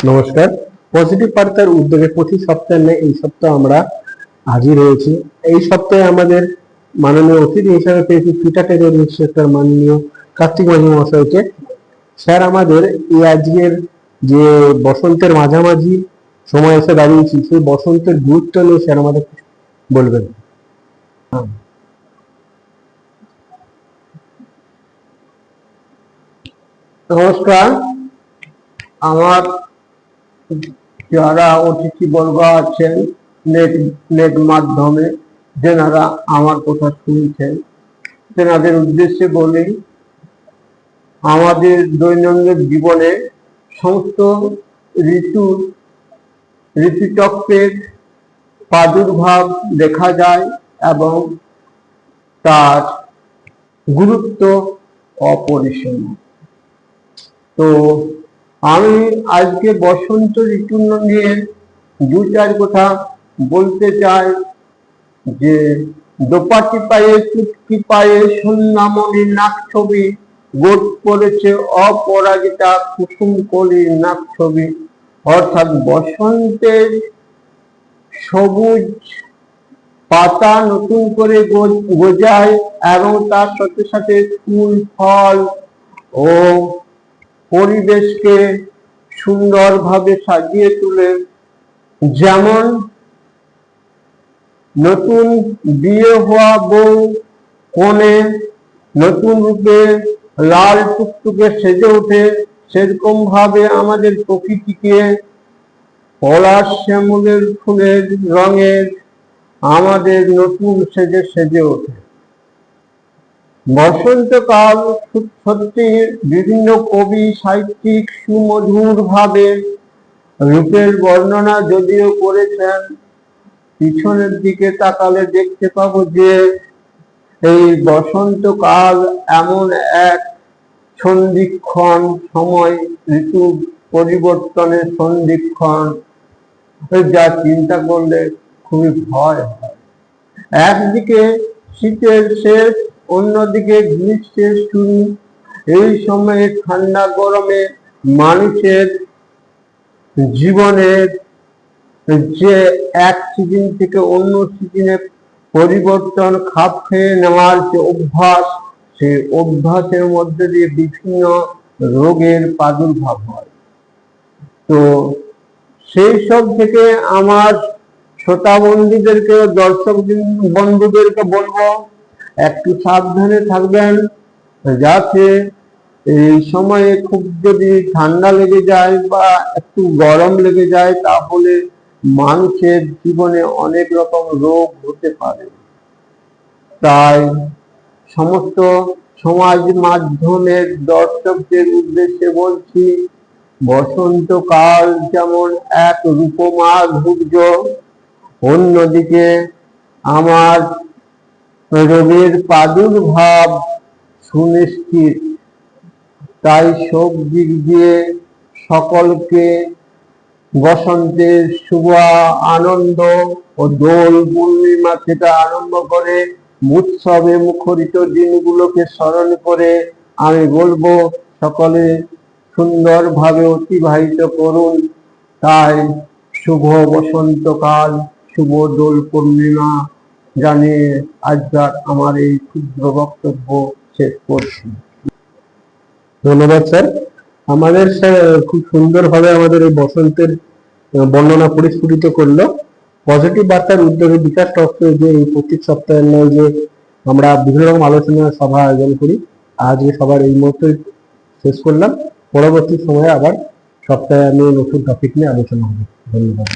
নমস্কার। পজিটিভ বার্তার উদ্যোগে প্রতি সপ্তাহে নেই এই সপ্তাহে আমরা হাজির হয়েছি। এই সপ্তাহে আমাদের মাননীয় অতিথি হিসাবে পেয়েছি ফিটাটের ইন্সপেক্টর মাননীয় কার্তিক মাঝি মহাশয়কে। স্যার আমাদের এই আজকের যে বসন্তের মাঝামাঝি সময় এসে দাঁড়িয়েছি, সেই বসন্তের গুরুত্ব নিয়ে স্যার আমাদের বলবেন। নমস্কার। আমার যারা অতিথি বর্গ আছেন নেট মাধ্যমে, যেনারা আমার কথা শুনছেন, তেনাদের উদ্দেশ্যে বলি, আমাদের দৈনন্দিন জীবনে সমস্ত ঋতুচক্রের প্রাদুর্ভাব দেখা যায় এবং তার গুরুত্ব অপরিসীম। তো আমি আজকে বসন্ত ঋতু নিয়ে দু চার কথা বলতে চাই। যে দোপাটি পায়ে চুটকি পায়ে সন্ধ্যামণির নাক ছবি, গোট পড়েছে অপরাজিতা কুসুম কলির নাক ছবি। অর্থাৎ বসন্তের সবুজ পাতা নতুন করে গজায় এবং তার সাথে সাথে ফুল ফল ও পরিবেশকে সুন্দরভাবে সাজিয়ে তোলে। যেমন নতুন বিয়ে হওয়া বউ কনে নতুন রূপে লাল টুকটুকে সেজে ওঠে, সেরকম ভাবে আমাদের প্রকৃতিকে পলাশ শ্যামলের ফুলের রঙের আমাদের নতুন সেজে ওঠে। বসন্তকাল সত্যি বিভিন্ন কবি সাহিত্যিক সুমধুর ভাবে রূপের বর্ণনা যদিও করেছেন, পিছনের দিকে তাকালে দেখতে পাবো যে এই বসন্তকাল এমন এক সন্ধিক্ষণ সময়, ঋতু পরিবর্তনের সন্ধিক্ষণ, যা চিন্তা করলে খুবই ভয় হয়। একদিকে শীতের শেষ, অন্যদিকে গ্রীষ্মের শুরু। এই সময়ে ঠান্ডা গরমে মানুষের জীবনের যে এক সিজন থেকে অন্য সিজনে পরিবর্তন খাপ খেয়ে নেওয়ার যে অভ্যাস, সেই অভ্যাসের মধ্যে দিয়ে বিভিন্ন রোগের প্রাদুর্ভাব হয়। তো সেই সব থেকে আমার শ্রোতা বন্ধুদেরকে, দর্শক বন্ধুদেরকে বলবো, একটু সাবধানে থাকবেন, যাতে এই সময়ে খুব যদি ঠান্ডা লেগে যায় বা একটু গরম লেগে যায়, তাহলে মানুষের জীবনে অনেক রকম রোগ হতে পারে। তাই সমস্ত সমাজ মাধ্যমের দর্শকদের উদ্দেশ্যে বলছি, বসন্তকাল যেমন এক রূপমাধুর্য, অন্যদিকে আমার রোগের প্রাদুর্ভাব সুনিশ্চিত। তাই সব দিক দিয়ে সকলকে বসন্তের শুভ আনন্দ ও দোল পূর্ণিমা থেকে আরম্ভ করে উৎসবে মুখরিত দিনগুলোকে স্মরণ করে আমি বলবো সকলে সুন্দরভাবে অতিবাহিত করুন। তাই শুভ বসন্তকাল, শুভ দোল পূর্ণিমা জানিয়ে আজকাল আমার এই ক্ষুদ্র বক্তব্য শেষ করছি। ধন্যবাদ স্যার। আমাদের স্যার খুব সুন্দরভাবে আমাদের এই বসন্তের বর্ণনা পরিস্ফুটিত করলো। পজিটিভ বার্তার উদ্যোগে বিকাশ টক্স যে এই প্রত্যেক সপ্তাহের নয় যে আমরা বিভিন্ন রকম আলোচনা সভা আয়োজন করি, আজ সবার এই মুহূর্তে শেষ করলাম। পরবর্তী সময়ে আবার সপ্তাহে আমি নতুন টপিক নিয়ে আলোচনা হবে। ধন্যবাদ।